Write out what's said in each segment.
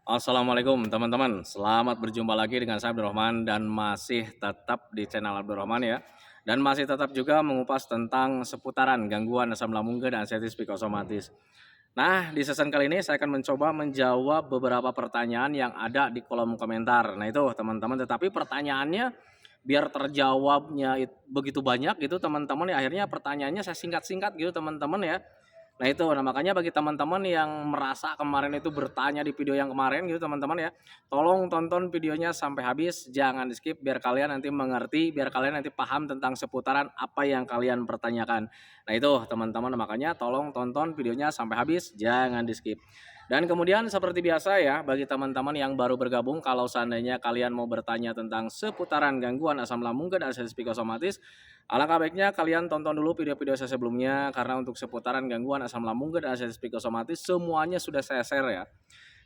Assalamualaikum teman-teman, selamat berjumpa lagi dengan saya Abdurrahman dan masih tetap di channel Abdurrahman ya. Dan masih tetap juga mengupas tentang seputaran gangguan asam lambung dan anxiety psikosomatis. Nah, di season kali ini saya akan mencoba menjawab beberapa pertanyaan yang ada di kolom komentar. Nah itu teman-teman, tetapi pertanyaannya biar terjawabnya begitu banyak gitu teman-teman ya, akhirnya pertanyaannya saya singkat-singkat gitu teman-teman ya. Nah itu, nah makanya bagi teman-teman yang merasa kemarin itu bertanya di video yang kemarin gitu teman-teman ya, tolong tonton videonya sampai habis, jangan di skip biar kalian nanti mengerti, biar kalian nanti paham tentang seputaran apa yang kalian pertanyakan. Nah itu teman-teman, makanya tolong tonton videonya sampai habis, jangan di skip. Dan kemudian seperti biasa ya, bagi teman-teman yang baru bergabung, kalau seandainya kalian mau bertanya tentang seputaran gangguan asam lambung dan anxiety psikosomatis, alangkah baiknya kalian tonton dulu video-video saya sebelumnya karena untuk seputaran gangguan asam lambung dan anxiety psikosomatis semuanya sudah saya share ya.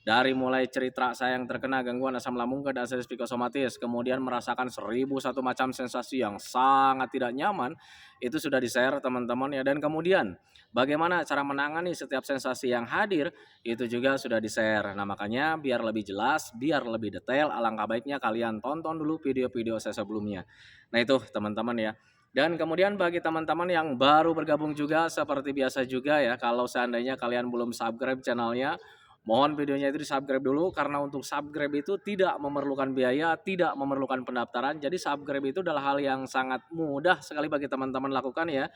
Dari mulai cerita saya yang terkena gangguan asam lambung dan anxiety psikosomatis, kemudian merasakan 1001 macam sensasi yang sangat tidak nyaman, itu sudah di-share teman-teman ya. Dan kemudian bagaimana cara menangani setiap sensasi yang hadir, itu juga sudah di-share. Nah, makanya biar lebih jelas, biar lebih detail, alangkah baiknya kalian tonton dulu video-video saya sebelumnya. Nah, itu teman-teman ya. Dan kemudian bagi teman-teman yang baru bergabung juga seperti biasa juga ya, kalau seandainya kalian belum subscribe channelnya, mohon videonya itu di-subscribe dulu karena untuk subscribe itu tidak memerlukan biaya, tidak memerlukan pendaftaran. Jadi subscribe itu adalah hal yang sangat mudah sekali bagi teman-teman lakukan ya.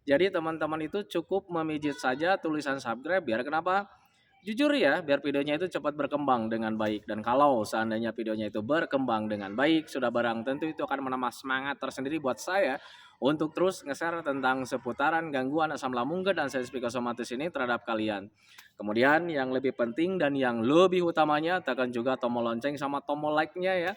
Jadi teman-teman itu cukup memijit saja tulisan subscribe biar kenapa? Jujur ya, biar videonya itu cepat berkembang dengan baik. Dan kalau seandainya videonya itu berkembang dengan baik, sudah barang tentu itu akan menambah semangat tersendiri buat saya untuk terus nge-share tentang seputaran gangguan asam lambung dan anxiety psikosomatis ini terhadap kalian. Kemudian yang lebih penting dan yang lebih utamanya, tekan juga tombol lonceng sama tombol like-nya ya.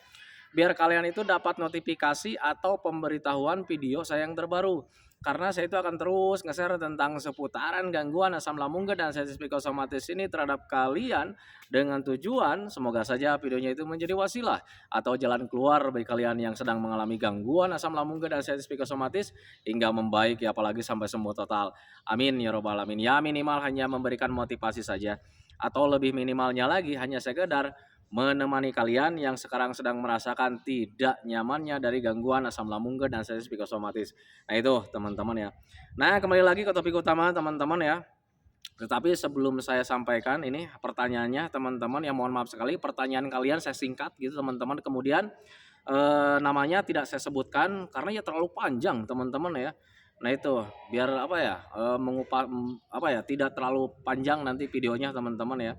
Biar kalian itu dapat notifikasi atau pemberitahuan video saya yang terbaru. Karena saya itu akan terus nge-share tentang seputaran gangguan asam lambung dan anxiety psikosomatis ini terhadap kalian dengan tujuan semoga saja videonya itu menjadi wasilah atau jalan keluar bagi kalian yang sedang mengalami gangguan asam lambung dan anxiety psikosomatis hingga membaik ya, apalagi sampai sembuh total. Amin ya robbal alamin. Ya minimal hanya memberikan motivasi saja atau lebih minimalnya lagi hanya sekedar menemani kalian yang sekarang sedang merasakan tidak nyamannya dari gangguan asam lambung dan anxiety psikosomatis. Nah itu teman-teman ya. Nah kembali lagi ke topik utama teman-teman ya. Tetapi sebelum saya sampaikan ini pertanyaannya teman-teman ya, mohon maaf sekali pertanyaan kalian saya singkat gitu teman-teman. Kemudian namanya tidak saya sebutkan karena ya terlalu panjang teman-teman ya. Nah itu biar apa ya, apa ya, tidak terlalu panjang nanti videonya teman-teman ya.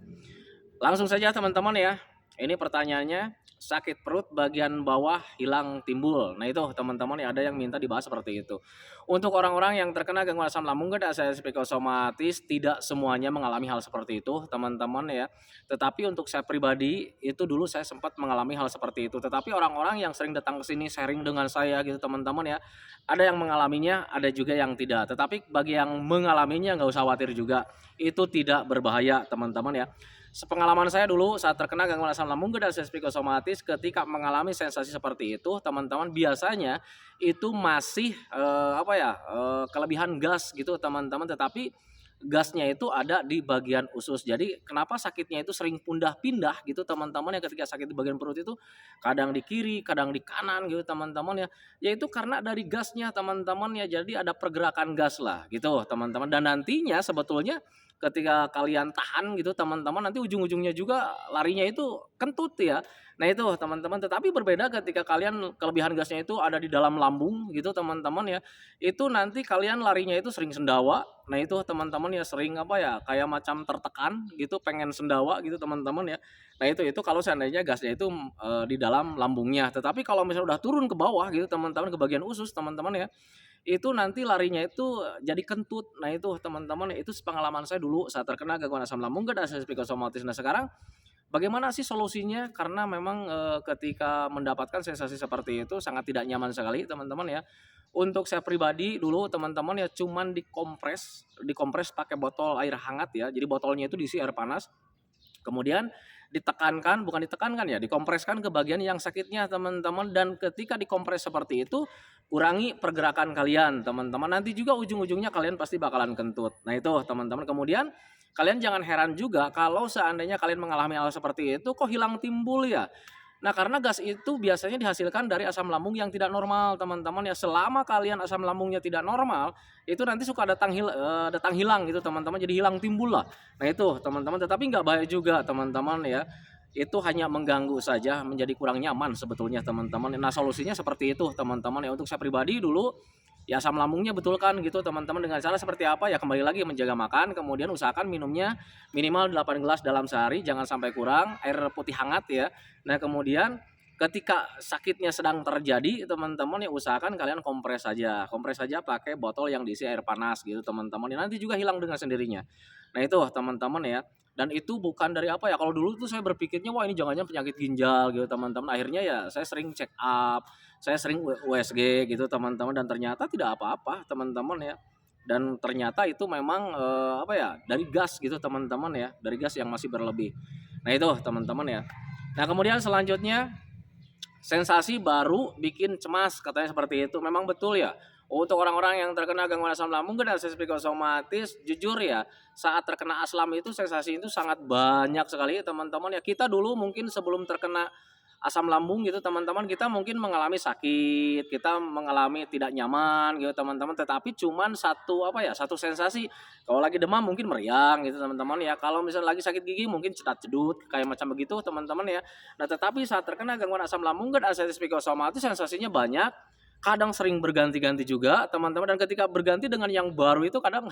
Langsung saja teman-teman ya. Ini pertanyaannya, sakit perut bagian bawah hilang timbul. Nah itu teman-teman ya, ada yang minta dibahas seperti itu. Untuk orang-orang yang terkena gangguan asam lambung dan anxiety psikosomatis tidak semuanya mengalami hal seperti itu teman-teman ya. Tetapi untuk saya pribadi itu dulu saya sempat mengalami hal seperti itu. Tetapi orang-orang yang sering datang ke sini sharing dengan saya gitu teman-teman ya, ada yang mengalaminya, ada juga yang tidak. Tetapi bagi yang mengalaminya nggak usah khawatir juga. Itu tidak berbahaya teman-teman ya. Sepengalaman saya dulu saat terkena gangguan asam lambung dan anxiety psikosomatis, ketika mengalami sensasi seperti itu, teman-teman biasanya itu masih kelebihan gas gitu teman-teman, tetapi gasnya itu ada di bagian usus. Jadi kenapa sakitnya itu sering pindah-pindah gitu teman-teman ya, ketika sakit di bagian perut itu kadang di kiri, kadang di kanan gitu teman-teman ya. Yaitu karena dari gasnya teman-teman ya, jadi ada pergerakan gas lah gitu teman-teman. Dan nantinya sebetulnya ketika kalian tahan gitu teman-teman, nanti ujung-ujungnya juga larinya itu kentut ya. Nah itu teman-teman, tetapi berbeda ketika kalian kelebihan gasnya itu ada di dalam lambung gitu teman-teman ya. Itu nanti kalian larinya itu sering sendawa. Nah itu teman-teman ya, sering apa ya, kayak macam tertekan gitu, pengen sendawa gitu teman-teman ya. Nah itu kalau seandainya gasnya itu di dalam lambungnya. Tetapi kalau misalnya udah turun ke bawah gitu teman-teman, ke bagian usus teman-teman ya, itu nanti larinya itu jadi kentut. Nah itu teman-teman, itu pengalaman saya dulu saat terkena gangguan asam lambung dan anxiety psikosomatis. Nah sekarang bagaimana sih solusinya? Karena memang ketika mendapatkan sensasi seperti itu sangat tidak nyaman sekali teman-teman ya. Untuk saya pribadi dulu teman-teman ya, cuman dikompres pakai botol air hangat ya. Jadi botolnya itu diisi air panas. Kemudian ditekankan, bukan ditekankan ya, dikompreskan ke bagian yang sakitnya teman-teman. Dan ketika dikompres seperti itu, kurangi pergerakan kalian teman-teman. Nanti juga ujung-ujungnya kalian pasti bakalan kentut. Nah itu teman-teman. Kemudian kalian jangan heran juga kalau seandainya kalian mengalami hal seperti itu, kok hilang timbul ya? Nah, karena gas itu biasanya dihasilkan dari asam lambung yang tidak normal, teman-teman ya. Selama kalian asam lambungnya tidak normal, itu nanti suka datang hilang gitu, teman-teman. Jadi hilang timbul lah. Nah, itu teman-teman, tetapi nggak bahaya juga, teman-teman ya. Itu hanya mengganggu saja, menjadi kurang nyaman sebetulnya, teman-teman. Nah, solusinya seperti itu, teman-teman ya. Untuk saya pribadi dulu, ya asam lambungnya betulkan gitu, teman-teman. Dengan cara seperti apa? Ya kembali lagi menjaga makan, kemudian usahakan minumnya minimal 8 gelas dalam sehari, jangan sampai kurang, air putih hangat ya. Nah, kemudian ketika sakitnya sedang terjadi, teman-teman ya usahakan kalian kompres saja. Kompres saja pakai botol yang diisi air panas gitu, teman-teman. Ya, nanti juga hilang dengan sendirinya. Nah, itu teman-teman ya. Dan itu bukan dari apa ya? Kalau dulu tuh saya berpikirnya wah ini jangan-jangan penyakit ginjal gitu, teman-teman. Akhirnya ya saya sering check up, saya sering USG gitu, teman-teman, dan ternyata tidak apa-apa, teman-teman ya. Dan ternyata itu memang apa ya? Dari gas gitu, teman-teman ya. Dari gas yang masih berlebih. Nah, itu teman-teman ya. Nah, kemudian selanjutnya sensasi baru bikin cemas, katanya seperti itu. Memang betul ya. Untuk orang-orang yang terkena gangguan asam lambung dan sensasi psikosomatis, jujur ya, saat terkena asam itu sensasi itu sangat banyak sekali, teman-teman ya. Kita dulu mungkin sebelum terkena asam lambung gitu, teman-teman, kita mungkin mengalami sakit, kita mengalami tidak nyaman gitu, teman-teman, tetapi cuman satu apa ya, satu sensasi. Kalau lagi demam mungkin meriang gitu, teman-teman ya. Kalau misalnya lagi sakit gigi mungkin cedat-cedut kayak macam begitu, teman-teman ya. Nah, tetapi saat terkena gangguan asam lambung dan asam psikosomatis sensasinya banyak, kadang sering berganti-ganti juga, teman-teman, dan ketika berganti dengan yang baru itu kadang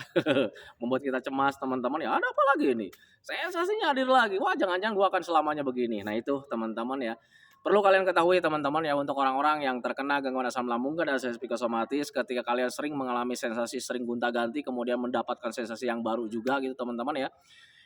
membuat kita cemas, teman-teman ya. Ada apa lagi ini? Sensasinya hadir lagi. Wah, jangan-jangan gua akan selamanya begini. Nah, itu teman-teman ya. Perlu kalian ketahui, teman-teman ya, untuk orang-orang yang terkena gangguan asam lambung dan asam psikosomatis, ketika kalian sering mengalami sensasi sering gonta-ganti kemudian mendapatkan sensasi yang baru juga gitu, teman-teman ya.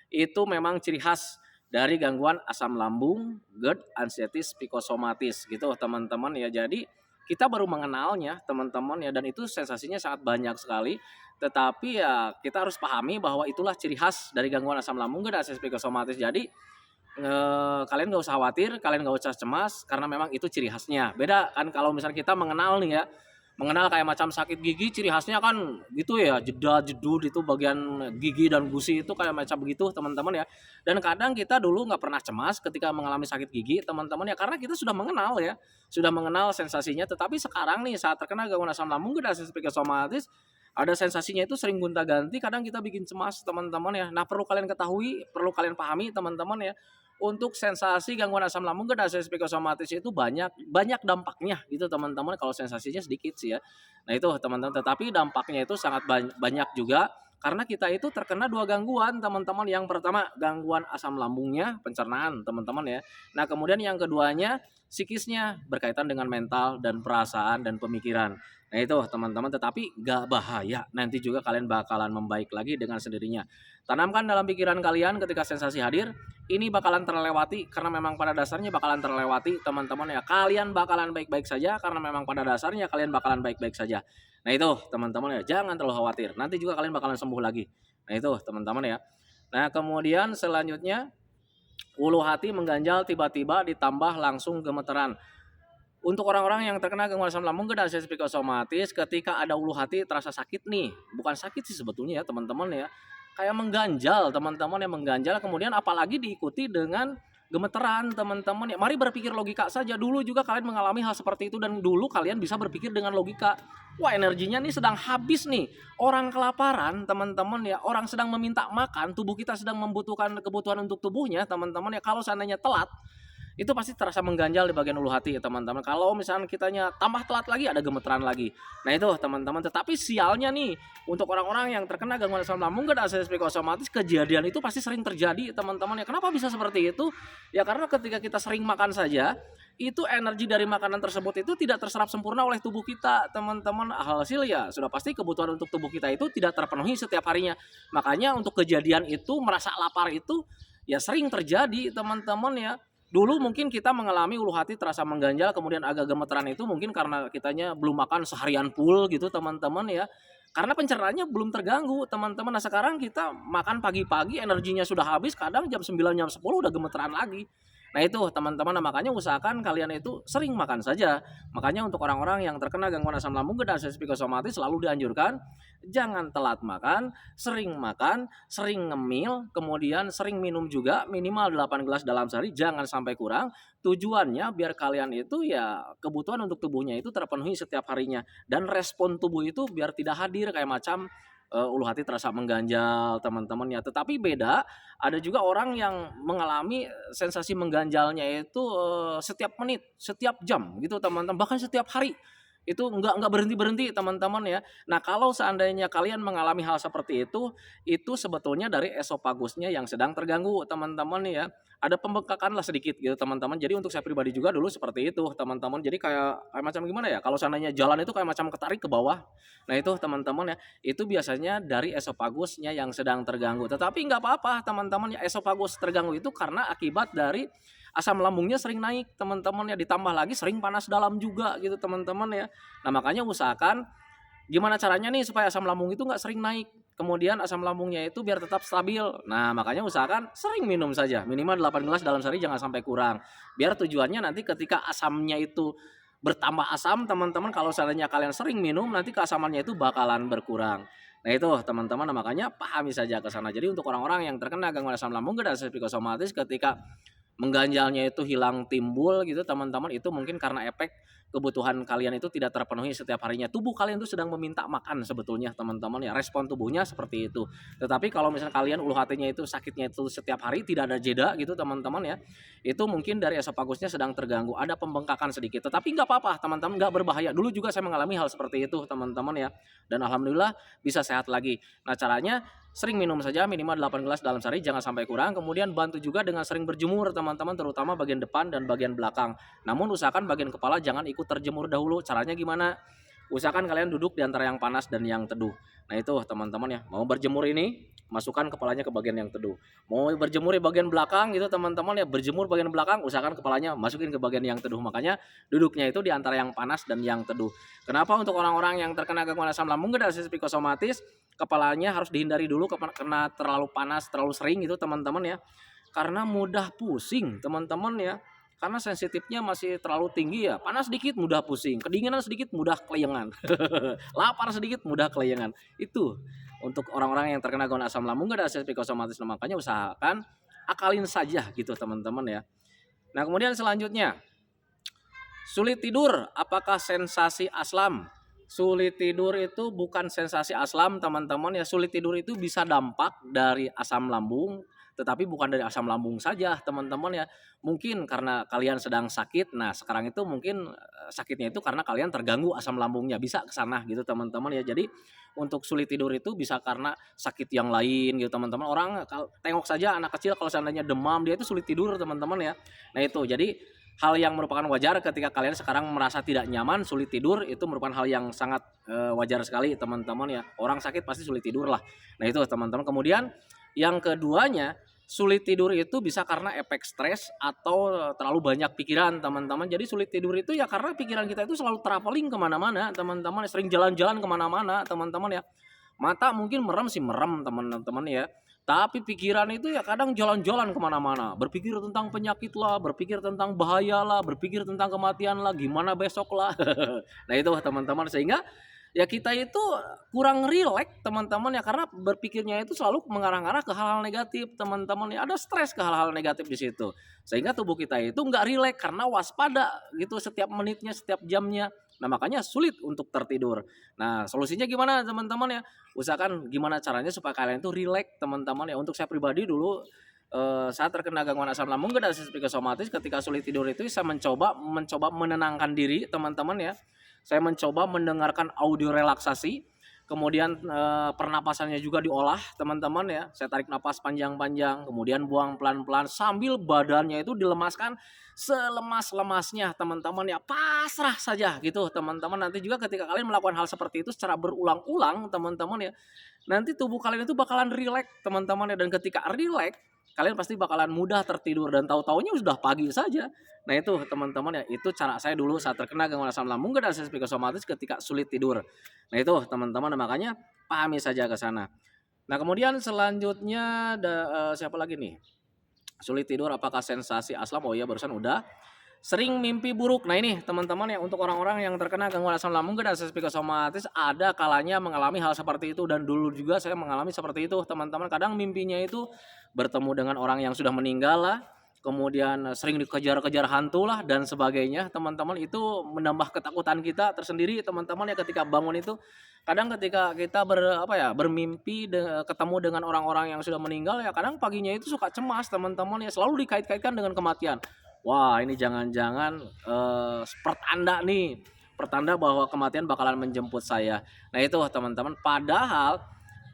Itu memang ciri khas dari gangguan asam lambung, GERD, anxietis psikosomatis gitu, teman-teman ya. Jadi kita baru mengenalnya, teman-teman ya, dan itu sensasinya sangat banyak sekali. Tetapi ya kita harus pahami bahwa itulah ciri khas dari gangguan asam lambung dan anxietis psikosomatis. Jadi kalian nggak usah khawatir, kalian nggak usah cemas, karena memang itu ciri khasnya. Beda kan kalau misalnya kita mengenal nih ya, mengenal kayak macam sakit gigi, ciri khasnya kan gitu ya, jedud itu bagian gigi dan gusi itu kayak macam begitu, teman-teman ya. Dan kadang kita dulu nggak pernah cemas ketika mengalami sakit gigi, teman-teman ya, karena kita sudah mengenal ya, sudah mengenal sensasinya. Tetapi sekarang nih saat terkena gangguan asam lambung dan asam psikosomatis, ada sensasinya itu sering gonta-ganti, kadang kita bikin cemas, teman-teman ya. Nah, perlu kalian ketahui, perlu kalian pahami, teman-teman ya. Untuk sensasi gangguan asam lambung dan asam psikosomatis itu banyak dampaknya gitu, teman-teman, kalau sensasinya sedikit sih ya. Nah, itu teman-teman, tetapi dampaknya itu sangat banyak juga karena kita itu terkena dua gangguan, teman-teman. Yang pertama gangguan asam lambungnya, pencernaan, teman-teman ya. Nah, kemudian yang keduanya psikisnya, berkaitan dengan mental dan perasaan dan pemikiran. Nah, itu teman-teman, tetapi gak bahaya, nanti juga kalian bakalan membaik lagi dengan sendirinya. Tanamkan dalam pikiran kalian ketika sensasi hadir, ini bakalan terlewati karena memang pada dasarnya bakalan terlewati, teman-teman ya. Kalian bakalan baik-baik saja karena memang pada dasarnya kalian bakalan baik-baik saja. Nah, itu teman-teman ya, jangan terlalu khawatir. Nanti juga kalian bakalan sembuh lagi. Nah, itu teman-teman ya. Nah, kemudian selanjutnya ulu hati mengganjal tiba-tiba ditambah langsung gemeteran. Untuk orang-orang yang terkena gangguan asam lambung dan anxietis psikosomatis, ketika ada ulu hati terasa sakit nih, bukan sakit sih sebetulnya ya, teman-teman ya, kayak mengganjal, teman-teman, yang mengganjal, kemudian apalagi diikuti dengan gemeteran, teman-teman ya. Mari berpikir logika saja. Dulu juga kalian mengalami hal seperti itu, dan dulu kalian bisa berpikir dengan logika. Wah, energinya nih sedang habis nih. Orang kelaparan, teman-teman ya. Orang sedang meminta makan, tubuh kita sedang membutuhkan kebutuhan untuk tubuhnya, teman-teman ya. Kalau seandainya telat, itu pasti terasa mengganjal di bagian ulu hati ya, teman-teman. Kalau misalnya kitanya tambah telat lagi, ada gemeteran lagi. Nah, itu teman-teman. Tetapi sialnya nih, untuk orang-orang yang terkena gangguan asam lambung dan asam psikosomatis, kejadian itu pasti sering terjadi, teman-teman ya. Kenapa bisa seperti itu? Ya karena ketika kita sering makan saja, itu energi dari makanan tersebut itu tidak terserap sempurna oleh tubuh kita, teman-teman. Hasil ya sudah pasti kebutuhan untuk tubuh kita itu tidak terpenuhi setiap harinya. Makanya untuk kejadian itu, merasa lapar itu ya sering terjadi, teman-teman ya. Dulu mungkin kita mengalami ulu hati terasa mengganjal, kemudian agak gemeteran, itu mungkin karena kitanya belum makan seharian full gitu, teman-teman ya. Karena pencernaannya belum terganggu, teman-teman. Nah, sekarang kita makan pagi-pagi, energinya sudah habis, kadang jam 9, jam 10 udah gemeteran lagi. Nah itu teman-teman, nah makanya usahakan kalian itu sering makan saja. Makanya untuk orang-orang yang terkena gangguan asam lambung dan sensitif psikosomatis selalu dianjurkan jangan telat makan, sering ngemil, kemudian sering minum juga minimal 8 gelas dalam sehari, jangan sampai kurang. Tujuannya biar kalian itu ya kebutuhan untuk tubuhnya itu terpenuhi setiap harinya dan respon tubuh itu biar tidak hadir kayak macam ulu hati terasa mengganjal teman-teman ya. Tetapi beda, ada juga orang yang mengalami sensasi mengganjalnya itu setiap menit, setiap jam gitu teman-teman, bahkan setiap hari. Itu nggak berhenti-berhenti teman-teman ya. Nah, kalau seandainya kalian mengalami hal seperti itu sebetulnya dari esopagusnya yang sedang terganggu teman-teman ya. Ada pembengkakan lah sedikit gitu teman-teman. Jadi untuk saya pribadi juga dulu seperti itu teman-teman. Jadi kayak macam gimana ya? Kalau seandainya jalan itu kayak macam ketarik ke bawah. Nah itu teman-teman ya. Itu biasanya dari esopagusnya yang sedang terganggu. Tetapi nggak apa-apa teman-teman ya. Esopagus terganggu itu karena akibat dari asam lambungnya sering naik teman-teman ya, ditambah lagi sering panas dalam juga gitu teman-teman ya. Nah makanya usahakan gimana caranya nih supaya asam lambung itu nggak sering naik, kemudian asam lambungnya itu biar tetap stabil. Nah makanya usahakan sering minum saja minimal 8 gelas dalam sehari, jangan sampai kurang, biar tujuannya nanti ketika asamnya itu bertambah asam teman-teman, kalau seandainya kalian sering minum nanti keasamannya itu bakalan berkurang. Nah itu teman-teman, nah, makanya pahami saja ke sana. Jadi untuk orang-orang yang terkena gangguan asam lambung dan psikosomatis, ketika mengganjalnya itu hilang timbul gitu teman-teman, itu mungkin karena efek kebutuhan kalian itu tidak terpenuhi setiap harinya. Tubuh kalian itu sedang meminta makan sebetulnya teman-teman ya, respon tubuhnya seperti itu. Tetapi kalau misalnya kalian ulu hatinya itu sakitnya itu setiap hari tidak ada jeda gitu teman-teman ya, itu mungkin dari esopagusnya sedang terganggu, ada pembengkakan sedikit. Tetapi nggak apa-apa teman-teman, nggak berbahaya. Dulu juga saya mengalami hal seperti itu teman-teman ya, dan alhamdulillah bisa sehat lagi. Nah caranya sering minum saja minimal 8 gelas dalam sehari, jangan sampai kurang. Kemudian bantu juga dengan sering berjemur teman-teman, terutama bagian depan dan bagian belakang. Namun usahakan bagian kepala jangan ikut terjemur dahulu. Caranya gimana? Usahakan kalian duduk di antara yang panas dan yang teduh. Nah itu teman-teman ya, mau berjemur ini masukkan kepalanya ke bagian yang teduh. Mau berjemur di bagian belakang gitu teman-teman ya, berjemur bagian belakang, usahakan kepalanya masukin ke bagian yang teduh. Makanya duduknya itu di antara yang panas dan yang teduh. Kenapa untuk orang-orang yang terkena gangguan asam lambung dan psikosomatis kepalanya harus dihindari dulu karena terlalu panas, terlalu sering gitu teman-teman ya. Karena mudah pusing teman-teman ya. Karena sensitifnya masih terlalu tinggi ya. Panas sedikit mudah pusing, kedinginan sedikit mudah kelayangan. Lapar sedikit mudah kelayangan. Itu untuk orang-orang yang terkena gangguan asam lambung dan psikosomatis. Makanya usahakan akalin saja gitu teman-teman ya. Nah, kemudian selanjutnya, sulit tidur, apakah sensasi aslam? Sulit tidur itu bukan sensasi aslam teman-teman ya. Sulit tidur itu bisa dampak dari asam lambung, tetapi bukan dari asam lambung saja teman-teman ya. Mungkin karena kalian sedang sakit. Nah sekarang itu mungkin sakitnya itu karena kalian terganggu asam lambungnya, bisa ke sana gitu teman-teman ya. Jadi untuk sulit tidur itu bisa karena sakit yang lain gitu teman-teman. Orang tengok saja anak kecil kalau seandainya demam dia itu sulit tidur teman-teman ya. Nah itu jadi hal yang merupakan wajar ketika kalian sekarang merasa tidak nyaman, sulit tidur, itu merupakan hal yang sangat wajar sekali teman-teman ya. Orang sakit pasti sulit tidur lah. Nah itu teman-teman. Kemudian yang keduanya, sulit tidur itu bisa karena efek stres atau terlalu banyak pikiran teman-teman. Jadi sulit tidur itu ya karena pikiran kita itu selalu traveling kemana-mana teman-teman. Sering jalan-jalan kemana-mana teman-teman ya. Mata mungkin merem sih merem teman-teman ya. Tapi pikiran itu ya kadang jalan-jalan kemana-mana. Berpikir tentang penyakit lah, berpikir tentang bahaya lah, berpikir tentang kematian lah, gimana besok lah. Nah itu teman-teman, sehingga ya kita itu kurang rileks teman-teman ya, karena berpikirnya itu selalu mengarah-arah ke hal-hal negatif teman-teman ya, ada stres ke hal-hal negatif di situ, sehingga tubuh kita itu nggak rileks karena waspada gitu setiap menitnya, setiap jamnya. Nah makanya sulit untuk tertidur. Nah solusinya gimana teman-teman ya? Usahakan gimana caranya supaya kalian itu rileks teman-teman ya. Untuk saya pribadi dulu saat terkena gangguan asam lambung dan psikosomatis, ketika sulit tidur itu saya mencoba menenangkan diri teman-teman ya. Saya mencoba mendengarkan audio relaksasi, kemudian pernapasannya juga diolah teman-teman ya. Saya tarik napas panjang-panjang, kemudian buang pelan-pelan sambil badannya itu dilemaskan selemas-lemasnya teman-teman ya. Pasrah saja gitu teman-teman. Nanti juga ketika kalian melakukan hal seperti itu secara berulang-ulang teman-teman ya, nanti tubuh kalian itu bakalan rileks teman-teman ya. Dan ketika rileks, kalian pasti bakalan mudah tertidur dan tahu-taunya sudah pagi saja. Nah itu teman-teman ya, itu cara saya dulu saat terkena gangguan asam lambung dan psikosomatis ketika sulit tidur. Nah itu teman-teman, makanya pahami saja ke sana. Nah kemudian selanjutnya ada siapa lagi nih? Sulit tidur apakah sensasi aslam? Oh iya barusan udah. Sering mimpi buruk. Nah ini teman-teman ya untuk orang-orang yang terkena gangguan asam lambung dan akses psikosomatis ada kalanya mengalami hal seperti itu dan dulu juga saya mengalami seperti itu teman-teman. Kadang mimpinya itu bertemu dengan orang yang sudah meninggal lah, kemudian sering dikejar-kejar hantu lah dan sebagainya teman-teman. Itu menambah ketakutan kita tersendiri teman-teman ya ketika bangun itu. Kadang ketika kita bermimpi ketemu dengan orang-orang yang sudah meninggal ya kadang paginya itu suka cemas teman-teman ya, selalu dikait-kaitkan dengan kematian. Wah ini jangan-jangan pertanda nih, pertanda bahwa kematian bakalan menjemput saya. Nah itu teman-teman, padahal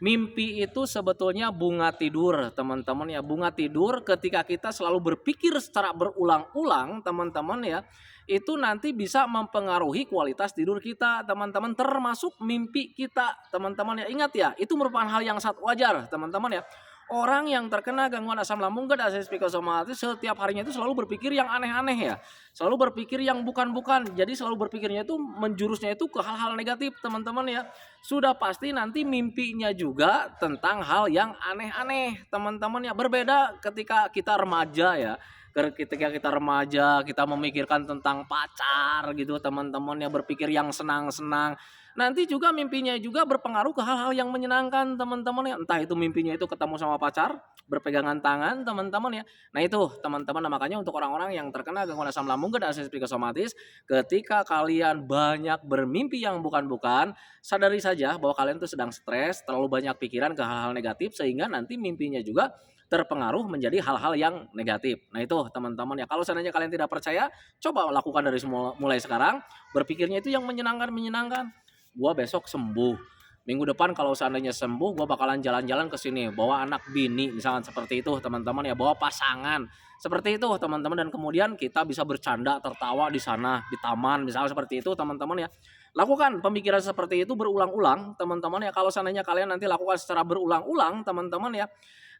mimpi itu sebetulnya bunga tidur teman-teman ya. Bunga tidur ketika kita selalu berpikir secara berulang-ulang teman-teman ya, itu nanti bisa mempengaruhi kualitas tidur kita teman-teman, termasuk mimpi kita teman-teman ya. Ingat ya, itu merupakan hal yang sangat wajar teman-teman ya. Orang yang terkena gangguan asam lambung dan akses psikosomatis setiap harinya itu selalu berpikir yang aneh-aneh ya. Selalu berpikir yang bukan-bukan. Jadi selalu berpikirnya itu menjurusnya itu ke hal-hal negatif teman-teman ya. Sudah pasti nanti mimpinya juga tentang hal yang aneh-aneh teman-teman ya. Berbeda ketika kita remaja ya. Ketika kita remaja, kita memikirkan tentang pacar gitu teman-teman ya, berpikir yang senang-senang. Nanti juga mimpinya juga berpengaruh ke hal-hal yang menyenangkan teman-teman ya. Entah itu mimpinya itu ketemu sama pacar, berpegangan tangan teman-teman ya. Nah itu teman-teman, nah, makanya untuk orang-orang yang terkena gangguan asam lambung dan akses psikosomatis, ketika kalian banyak bermimpi yang bukan-bukan, sadari saja bahwa kalian tuh sedang stres, terlalu banyak pikiran ke hal-hal negatif sehingga nanti mimpinya juga terpengaruh menjadi hal-hal yang negatif. Nah itu teman-teman ya, kalau seandainya kalian tidak percaya, coba lakukan dari mulai sekarang, berpikirnya itu yang menyenangkan. Gua besok sembuh. Minggu depan kalau seandainya sembuh, gua bakalan jalan-jalan ke sini, bawa anak bini, misalkan seperti itu teman-teman ya, bawa pasangan. Seperti itu teman-teman, dan kemudian kita bisa bercanda, tertawa di sana, di taman, misalnya seperti itu teman-teman ya. Lakukan pemikiran seperti itu berulang-ulang teman-teman ya. Kalau seandainya kalian nanti lakukan secara berulang-ulang teman-teman ya,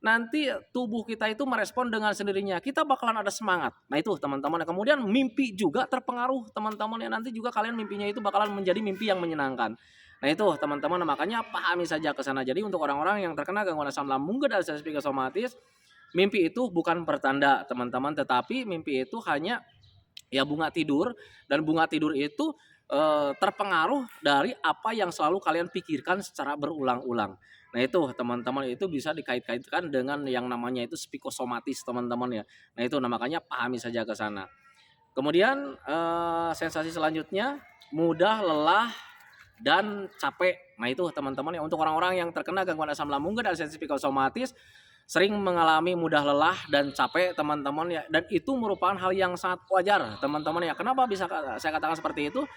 nanti tubuh kita itu merespon dengan sendirinya. Kita bakalan ada semangat. Nah itu teman-teman. Kemudian mimpi juga terpengaruh teman-teman ya. Nanti juga kalian mimpinya itu bakalan menjadi mimpi yang menyenangkan. Nah itu teman-teman. Makanya pahami saja ke sana. Jadi untuk orang-orang yang terkena gangguan asam lambung dan akses psikosomatis, mimpi itu bukan pertanda teman-teman. Tetapi mimpi itu hanya ya bunga tidur. Dan bunga tidur itu terpengaruh dari apa yang selalu kalian pikirkan secara berulang-ulang. Nah itu teman-teman, itu bisa dikait-kaitkan dengan yang namanya itu psikosomatis teman-teman ya. Nah itu makanya pahami saja ke sana. Kemudian sensasi selanjutnya mudah lelah dan capek. Nah itu teman-teman ya, untuk orang-orang yang terkena gangguan asam lambung dan sensitif psikosomatis sering mengalami mudah lelah dan capek teman-teman ya, dan itu merupakan hal yang sangat wajar teman-teman ya. Kenapa bisa saya katakan seperti itu?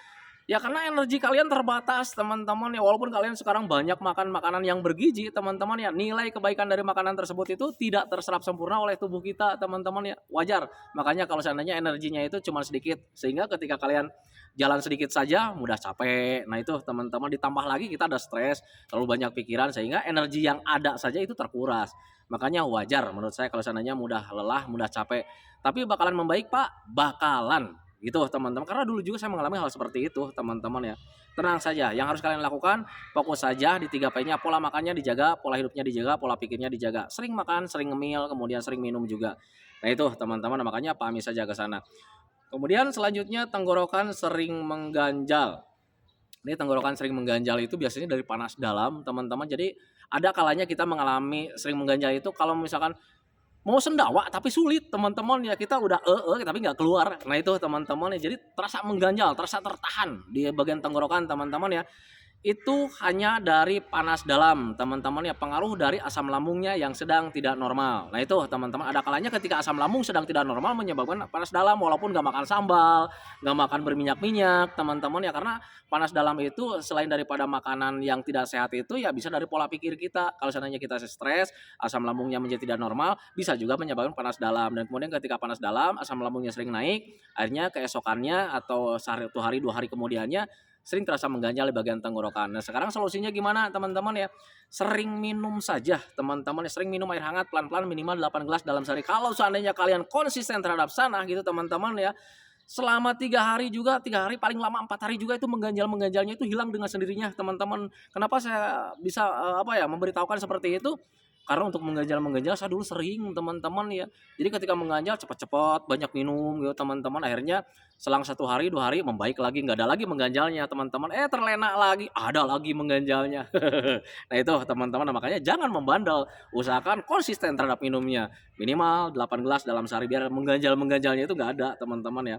Ya karena energi kalian terbatas teman-teman ya, walaupun kalian sekarang banyak makan makanan yang bergizi teman-teman ya, nilai kebaikan dari makanan tersebut itu tidak terserap sempurna oleh tubuh kita teman-teman ya, wajar. Makanya kalau seandainya energinya itu cuma sedikit, sehingga ketika kalian jalan sedikit saja mudah capek. Nah itu teman-teman, ditambah lagi kita ada stres, terlalu banyak pikiran sehingga energi yang ada saja itu terkuras. Makanya wajar menurut saya kalau seandainya mudah lelah, mudah capek. Tapi bakalan membaik Pak, bakalan gitu teman-teman, karena dulu juga saya mengalami hal seperti itu teman-teman ya. Tenang saja, yang harus kalian lakukan fokus saja di 3P-nya, pola makannya dijaga, pola hidupnya dijaga, pola pikirnya dijaga, sering makan, sering ngemil, kemudian sering minum juga. Nah itu teman-teman, makanya pahami saja ke sana. Kemudian selanjutnya tenggorokan sering mengganjal. Ini tenggorokan sering mengganjal itu biasanya dari panas dalam teman-teman. Jadi ada kalanya kita mengalami sering mengganjal itu kalau misalkan mau sendawa tapi sulit teman-teman ya, kita udah tapi nggak keluar. Nah itu teman-teman ya, jadi terasa mengganjal, terasa tertahan di bagian tenggorokan teman-teman ya. Itu hanya dari panas dalam teman-teman ya, pengaruh dari asam lambungnya yang sedang tidak normal. Nah itu teman-teman, ada kalanya ketika asam lambung sedang tidak normal menyebabkan panas dalam, walaupun nggak makan sambal, nggak makan berminyak-minyak teman-teman ya, karena panas dalam itu selain daripada makanan yang tidak sehat itu ya bisa dari pola pikir kita. Kalau seandainya kita stres, asam lambungnya menjadi tidak normal, bisa juga menyebabkan panas dalam. Dan kemudian ketika panas dalam, asam lambungnya sering naik, akhirnya keesokannya atau satu hari 2 hari kemudiannya sering terasa mengganjal di bagian tenggorokan. Nah sekarang solusinya gimana teman-teman ya? Sering minum saja teman-teman ya, sering minum air hangat pelan-pelan minimal 8 gelas dalam sehari. Kalau seandainya kalian konsisten terhadap sana gitu teman-teman ya, selama 3 hari juga, 3 hari paling lama 4 hari juga itu mengganjalnya itu hilang dengan sendirinya teman-teman. Kenapa saya bisa memberitahukan seperti itu? Karena untuk mengganjal-mengganjal saya dulu sering teman-teman ya. Jadi ketika mengganjal cepat-cepat, banyak minum gitu teman-teman, akhirnya selang 1 hari, 2 hari membaik lagi, nggak ada lagi mengganjalnya teman-teman, terlena lagi, ada lagi mengganjalnya. Nah itu teman-teman, makanya jangan membandel, usahakan konsisten terhadap minumnya, minimal 8 gelas dalam sehari biar mengganjal-mengganjalnya itu nggak ada teman-teman ya.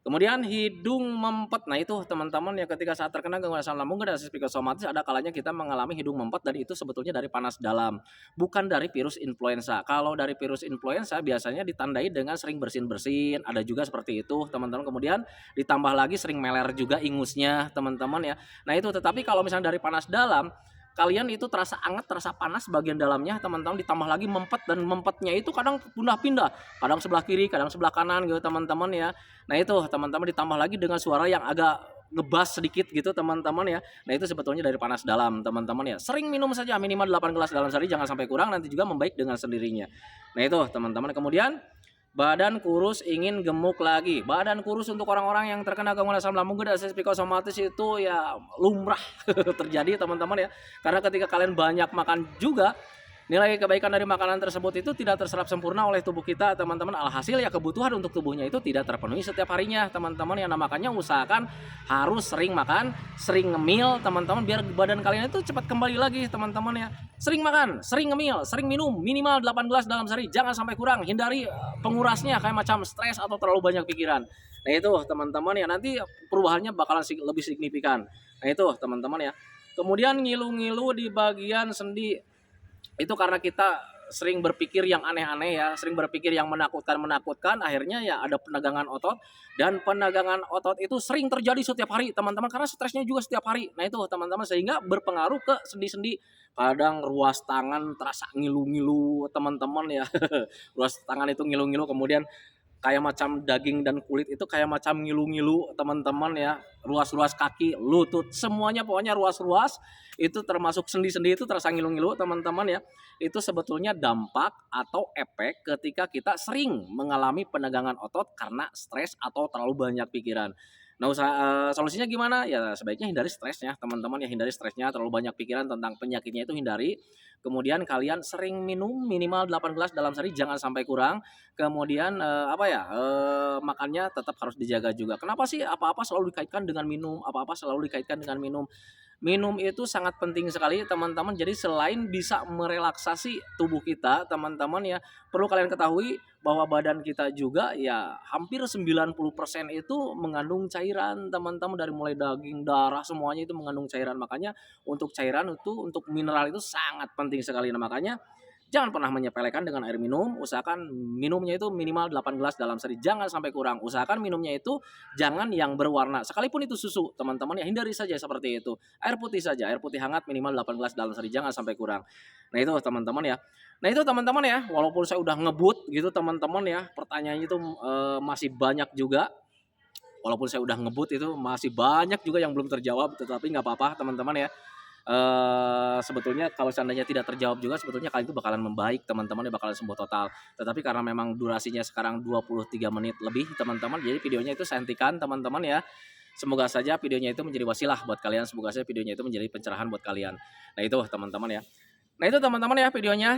Kemudian hidung mempet. Nah itu teman-teman ya, ketika saat terkena gangguan asam lambung dan psikosomatis ada kalanya kita mengalami hidung mempet, dan itu sebetulnya dari panas dalam, bukan dari virus influenza. Kalau dari virus influenza biasanya ditandai dengan sering bersin-bersin, ada juga seperti itu teman-teman. Kemudian ditambah lagi sering meler juga ingusnya teman-teman ya. Nah itu, tetapi kalau misalnya dari panas dalam, kalian itu terasa anget, terasa panas bagian dalamnya teman-teman, ditambah lagi mempet, dan mempetnya itu kadang pindah-pindah, kadang sebelah kiri, kadang sebelah kanan gitu teman-teman ya. Nah itu teman-teman, ditambah lagi dengan suara yang agak ngebas sedikit gitu teman-teman ya. Nah itu sebetulnya dari panas dalam teman-teman ya. Sering minum saja minimal 8 gelas dalam sehari, jangan sampai kurang, nanti juga membaik dengan sendirinya. Nah itu teman-teman. Kemudian badan kurus ingin gemuk lagi. Badan kurus untuk orang-orang yang terkena gangguan asam lambung dan psikosomatis itu ya lumrah terjadi teman-teman ya. Karena ketika kalian banyak makan juga, nilai kebaikan dari makanan tersebut itu tidak terserap sempurna oleh tubuh kita teman-teman. Alhasil ya kebutuhan untuk tubuhnya itu tidak terpenuhi setiap harinya teman-teman ya. Nah makanya usahakan harus sering makan, sering ngemil teman-teman, biar badan kalian itu cepat kembali lagi teman-teman ya. Sering makan, sering ngemil, sering minum, minimal 8 gelas dalam sehari, jangan sampai kurang. Hindari pengurasnya kayak macam stres atau terlalu banyak pikiran. Nah itu teman-teman ya, nanti perubahannya bakalan lebih signifikan. Nah itu teman-teman ya. Kemudian ngilu-ngilu di bagian sendi, itu karena kita sering berpikir yang aneh-aneh ya, sering berpikir yang menakutkan, akhirnya ya ada penegangan otot, dan penegangan otot itu sering terjadi setiap hari teman-teman, karena stresnya juga setiap hari. Nah itu teman-teman, sehingga berpengaruh ke sendi-sendi, kadang ruas tangan terasa ngilu-ngilu teman-teman ya. Ruas tangan itu ngilu-ngilu, kemudian kayak macam daging dan kulit itu kayak macam ngilu-ngilu teman-teman ya. Ruas-ruas kaki, lutut, semuanya pokoknya ruas-ruas itu termasuk sendi-sendi itu terasa ngilu-ngilu teman-teman ya. Itu sebetulnya dampak atau efek ketika kita sering mengalami penegangan otot karena stres atau terlalu banyak pikiran. Nah, solusinya gimana? Ya sebaiknya hindari stresnya teman-teman ya, hindari stresnya, terlalu banyak pikiran tentang penyakitnya itu hindari. Kemudian kalian sering minum minimal 8 gelas dalam sehari, jangan sampai kurang. Kemudian makannya tetap harus dijaga juga. Kenapa sih apa-apa selalu dikaitkan dengan minum? Apa-apa selalu dikaitkan dengan minum? Minum itu sangat penting sekali teman-teman. Jadi selain bisa merelaksasi tubuh kita, teman-teman ya, perlu kalian ketahui bahwa badan kita juga ya hampir 90% itu mengandung cairan, teman-teman, dari mulai daging, darah, semuanya itu mengandung cairan. Makanya untuk cairan itu, untuk mineral itu sangat penting sekali. Nah, makanya jangan pernah menyepelekan dengan air minum, usahakan minumnya itu minimal 8 gelas dalam sehari, jangan sampai kurang. Usahakan minumnya itu jangan yang berwarna, sekalipun itu susu, teman-teman ya, hindari saja seperti itu. Air putih saja, air putih hangat minimal 8 gelas dalam sehari, jangan sampai kurang. Nah itu teman-teman ya. Nah itu teman-teman ya, walaupun saya udah ngebut gitu teman-teman ya, pertanyaannya itu masih banyak juga. Walaupun saya udah ngebut itu masih banyak juga yang belum terjawab, tetapi nggak apa-apa teman-teman ya. Sebetulnya kalau seandainya tidak terjawab juga, sebetulnya kalian itu bakalan membaik teman-teman ya, bakalan sembuh total. Tetapi karena memang durasinya sekarang 23 menit lebih teman-teman, jadi videonya itu saya hentikan teman-teman ya. Semoga saja videonya itu menjadi wasilah buat kalian, semoga saja videonya itu menjadi pencerahan buat kalian. Nah itu teman-teman ya. Nah itu teman-teman ya videonya.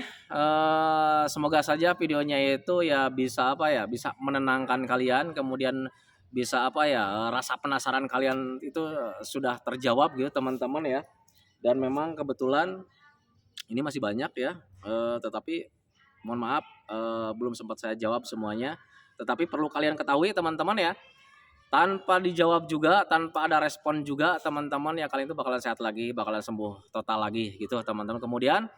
Semoga saja videonya itu ya bisa bisa menenangkan kalian, kemudian bisa rasa penasaran kalian itu sudah terjawab gitu teman-teman ya. Dan memang kebetulan ini masih banyak ya, tetapi mohon maaf belum sempat saya jawab semuanya. Tetapi perlu kalian ketahui teman-teman ya, tanpa dijawab juga, tanpa ada respon juga teman-teman ya, kalian itu bakalan sehat lagi, bakalan sembuh total lagi gitu teman-teman. Kemudian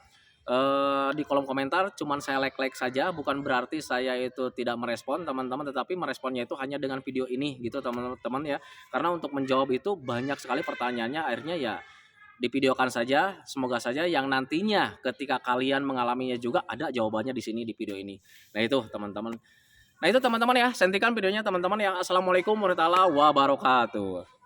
di kolom komentar cuman saya like saja, bukan berarti saya itu tidak merespon teman-teman, tetapi meresponnya itu hanya dengan video ini gitu teman-teman ya. Karena untuk menjawab itu banyak sekali pertanyaannya, akhirnya ya divideokan saja, semoga saja yang nantinya ketika kalian mengalaminya juga ada jawabannya di sini di video ini. Nah itu teman-teman. Nah itu teman-teman ya, sentikan videonya teman-teman ya. Assalamualaikum warahmatullahi wabarakatuh.